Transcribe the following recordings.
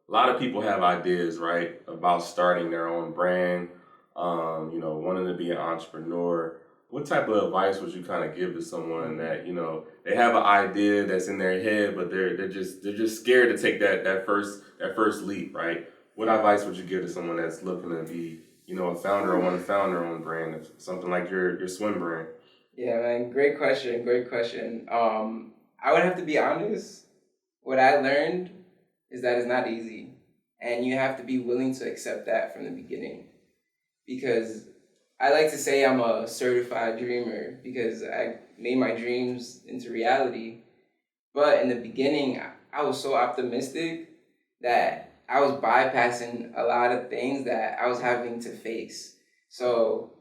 a lot of people have ideas, right, about starting their own brand, wanting to be an entrepreneur. What type of advice would you kind of give to someone that, they have an idea that's in their head, but they're just scared to take that first leap, right? What advice would you give to someone that's looking to be, a founder or want to found their own brand, something like your swim brand? Yeah, man, great question, great question. I would have to be honest. What I learned is that it's not easy, and you have to be willing to accept that from the beginning. Because I like to say I'm a certified dreamer because I made my dreams into reality. But in the beginning, I was so optimistic that I was bypassing a lot of things that I was having to face. So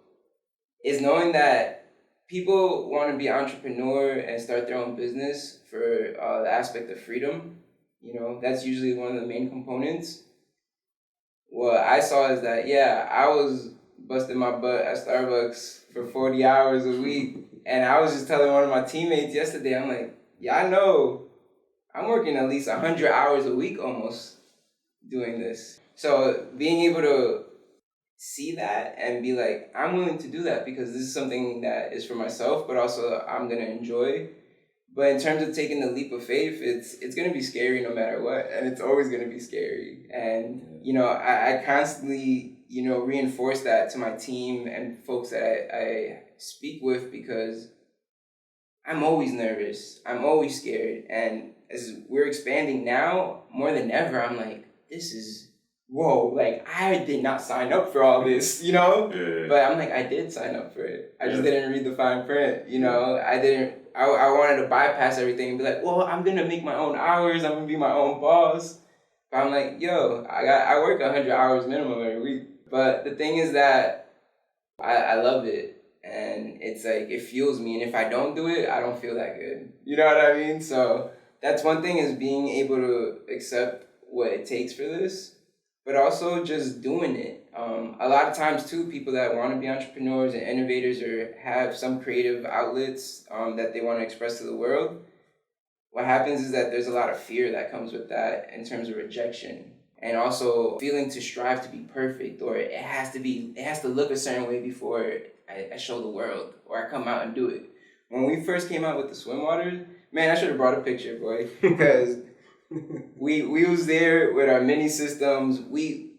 it's knowing that people want to be entrepreneur and start their own business for the aspect of freedom. That's usually one of the main components. What I saw is that, yeah, I was busting my butt at Starbucks for 40 hours a week. And I was just telling one of my teammates yesterday, I'm like, yeah, I know I'm working at least 100 hours a week almost doing this. So being able to see that and be like, I'm willing to do that because this is something that is for myself, but also I'm going to enjoy. But in terms of taking the leap of faith, it's going to be scary no matter what. And it's always going to be scary. And, I constantly, reinforce that to my team and folks that I speak with because I'm always nervous. I'm always scared. And as we're expanding now, more than ever, I'm like, this is, whoa, like, I did not sign up for all this, Yeah. But I'm like, I did sign up for it. I just didn't read the fine print, I wanted to bypass everything and be like, well, I'm going to make my own hours. I'm going to be my own boss. But I'm like, yo, I work 100 hours minimum every week. But the thing is that I love it. And it's like, it fuels me. And if I don't do it, I don't feel that good. You know what I mean? So that's one thing, is being able to accept what it takes for this, but also just doing it. A lot of times too, people that want to be entrepreneurs and innovators or have some creative outlets that they want to express to the world, what happens is that there's a lot of fear that comes with that in terms of rejection. And also feeling to strive to be perfect, or it has to look a certain way before I show the world or I come out and do it. When we first came out with the swim waters, man, I should have brought a picture, boy, because we was there with our mini systems.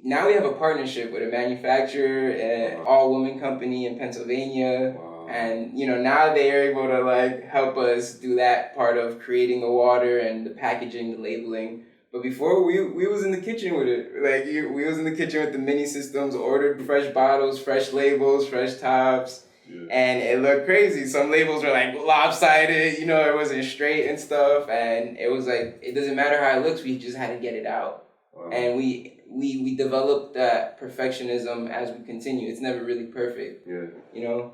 Now we have a partnership with a manufacturer, an all-woman company in Pennsylvania. Wow. And, now they're able to, help us do that part of creating the water and the packaging, the labeling. But before, we was in the kitchen with it. We was in the kitchen with the mini systems, ordered fresh bottles, fresh labels, fresh tops. Yeah. And it looked crazy. Some labels were lopsided, it wasn't straight and stuff. And it was it doesn't matter how it looks, we just had to get it out. Wow. And we developed that perfectionism as we continue. It's never really perfect. Yeah.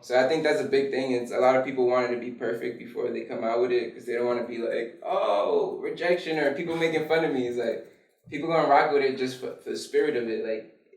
So I think that's a big thing. It's a lot of people wanted to be perfect before they come out with it because they don't want to be like, oh, rejection or people making fun of me. It's like, people gonna rock with it just for the spirit of it.